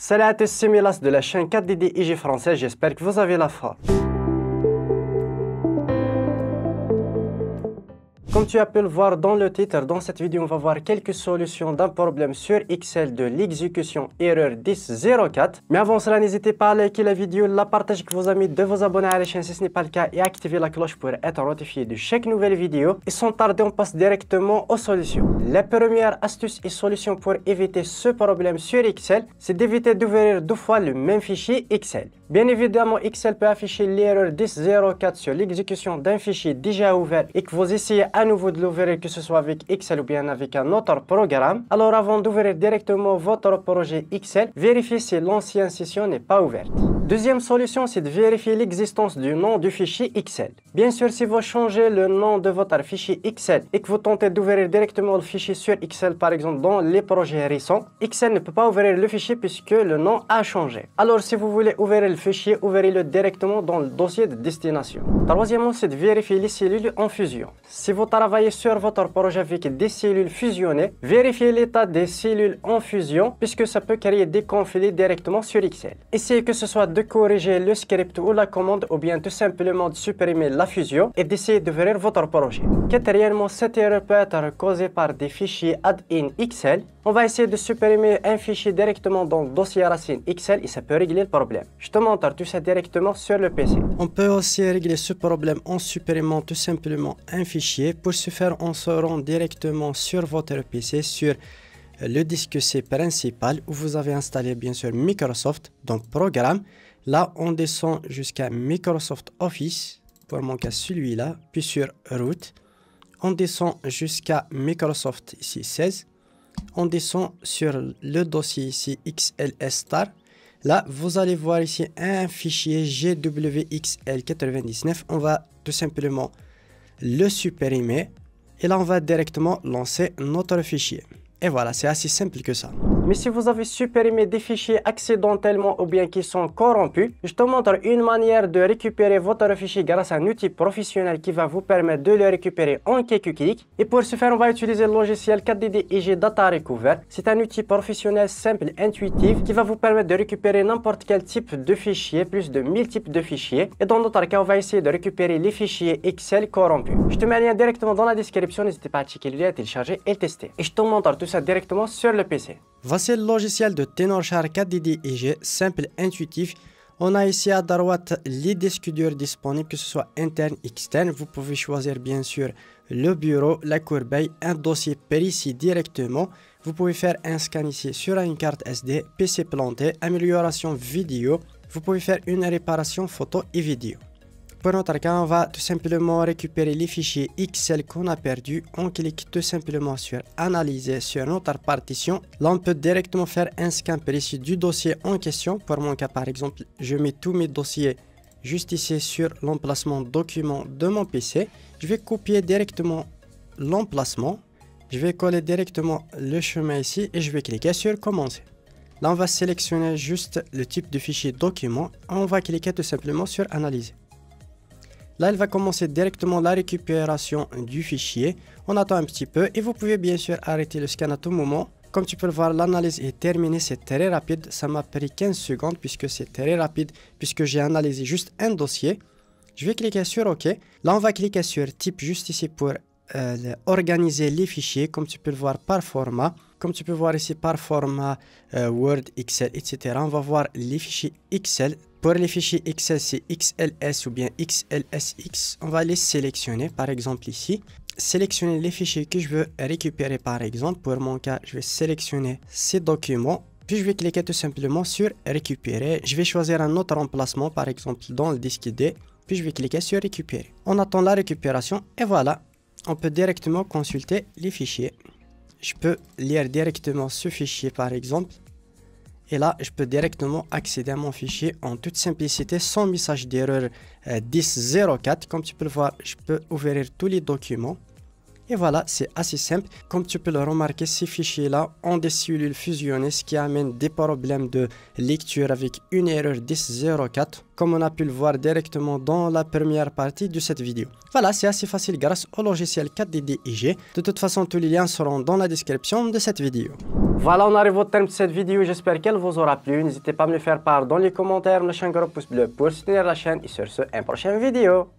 Salut à tous, c'est Milas de la chaîne 4DD IG français, j'espère que vous avez la forme. Comme tu as pu le voir dans le titre, dans cette vidéo, on va voir quelques solutions d'un problème sur Excel de l'exécution erreur 1004. Mais avant cela, n'hésitez pas à liker la vidéo, la partager avec vos amis, de vous abonner à la chaîne si ce n'est pas le cas et activer la cloche pour être notifié de chaque nouvelle vidéo. Et sans tarder, on passe directement aux solutions. La première astuce et solution pour éviter ce problème sur Excel, c'est d'éviter d'ouvrir deux fois le même fichier Excel. Bien évidemment, Excel peut afficher l'erreur 1004 sur l'exécution d'un fichier déjà ouvert et que vous essayez à nouveau de l'ouvrir, que ce soit avec Excel ou bien avec un autre programme. Alors avant d'ouvrir directement votre projet Excel, vérifiez si l'ancienne session n'est pas ouverte. Deuxième solution, c'est de vérifier l'existence du nom du fichier Excel. Bien sûr, si vous changez le nom de votre fichier Excel et que vous tentez d'ouvrir directement le fichier sur Excel, par exemple dans les projets récents, Excel ne peut pas ouvrir le fichier puisque le nom a changé. Alors si vous voulez ouvrir le fichier, ouvrez-le directement dans le dossier de destination. Troisièmement, c'est de vérifier les cellules en fusion. Si vous travaillez sur votre projet avec des cellules fusionnées, vérifiez l'état des cellules en fusion puisque ça peut créer des conflits directement sur Excel. Essayez que ce soit de corriger le script ou la commande ou bien tout simplement de supprimer la fusion et d'essayer d'ouvrir votre projet. Quatrièmement, cette erreur peut être causée par des fichiers add-in Excel. On va essayer de supprimer un fichier directement dans le dossier racine Excel et ça peut régler le problème. Je te montre tout ça directement sur le PC. On peut aussi régler ce problème en supprimant tout simplement un fichier. Pour ce faire, on se rend directement sur votre PC, sur le disque C principal où vous avez installé bien sûr Microsoft, donc Programme. Là, on descend jusqu'à Microsoft Office, pour mon cas celui-là, puis sur Root. On descend jusqu'à Microsoft ici 16. On descend sur le dossier ici XLS Star. Là, vous allez voir ici un fichier GWXL99. On va tout simplement le supprimer. Et là, on va directement lancer notre fichier. Et voilà, c'est assez simple que ça. Mais si vous avez supprimé des fichiers accidentellement ou bien qui sont corrompus, je te montre une manière de récupérer votre fichier grâce à un outil professionnel qui va vous permettre de le récupérer en quelques clics. Et pour ce faire, on va utiliser le logiciel 4DD IG Data Recover. C'est un outil professionnel simple et intuitif qui va vous permettre de récupérer n'importe quel type de fichier, plus de 1000 types de fichiers. Et dans notre cas, on va essayer de récupérer les fichiers Excel corrompus. Je te mets un lien directement dans la description, n'hésitez pas à checker le lien, télécharger et le tester. Et je te montre tout ça directement sur le PC. Voici le logiciel de Tenorshare 4DD IG, simple, intuitif. On a ici à droite les disques durs disponibles, que ce soit interne, externe. Vous pouvez choisir bien sûr le bureau, la corbeille, un dossier précis directement. Vous pouvez faire un scan ici sur une carte SD, PC planté, amélioration vidéo. Vous pouvez faire une réparation photo et vidéo. Pour notre cas, on va tout simplement récupérer les fichiers Excel qu'on a perdus. On clique tout simplement sur Analyser sur notre partition. Là, on peut directement faire un scan précis du dossier en question. Pour mon cas, par exemple, je mets tous mes dossiers juste ici sur l'emplacement document de mon PC. Je vais copier directement l'emplacement. Je vais coller directement le chemin ici et je vais cliquer sur Commencer. Là, on va sélectionner juste le type de fichier document. On va cliquer tout simplement sur Analyser. Là, elle va commencer directement la récupération du fichier. On attend un petit peu et vous pouvez bien sûr arrêter le scan à tout moment. Comme tu peux le voir, l'analyse est terminée, c'est très rapide. Ça m'a pris 15 secondes puisque c'est très rapide, puisque j'ai analysé juste un dossier. Je vais cliquer sur OK. Là, on va cliquer sur Type juste ici pour organiser les fichiers, comme tu peux le voir par format. Comme tu peux voir ici par format Word, Excel, etc. On va voir les fichiers Excel. Pour les fichiers Excel, c'est XLS ou bien XLSX. On va les sélectionner, par exemple ici. Sélectionner les fichiers que je veux récupérer, par exemple. Pour mon cas, je vais sélectionner ces documents. Puis je vais cliquer tout simplement sur Récupérer. Je vais choisir un autre emplacement, par exemple dans le disque D. Puis je vais cliquer sur Récupérer. On attend la récupération et voilà. On peut directement consulter les fichiers. Je peux lire directement ce fichier, par exemple. Et là, je peux directement accéder à mon fichier en toute simplicité, sans message d'erreur 1004. Comme tu peux le voir, je peux ouvrir tous les documents. Et voilà, c'est assez simple. Comme tu peux le remarquer, ces fichiers-là ont des cellules fusionnées, ce qui amène des problèmes de lecture avec une erreur 10.04, comme on a pu le voir directement dans la première partie de cette vidéo. Voilà, c'est assez facile grâce au logiciel 4DDIG. De toute façon, tous les liens seront dans la description de cette vidéo. Voilà, on arrive au terme de cette vidéo. J'espère qu'elle vous aura plu. N'hésitez pas à me le faire part dans les commentaires. Lâchez un gros pouce bleu pour soutenir la chaîne. Et sur ce, à une prochaine vidéo.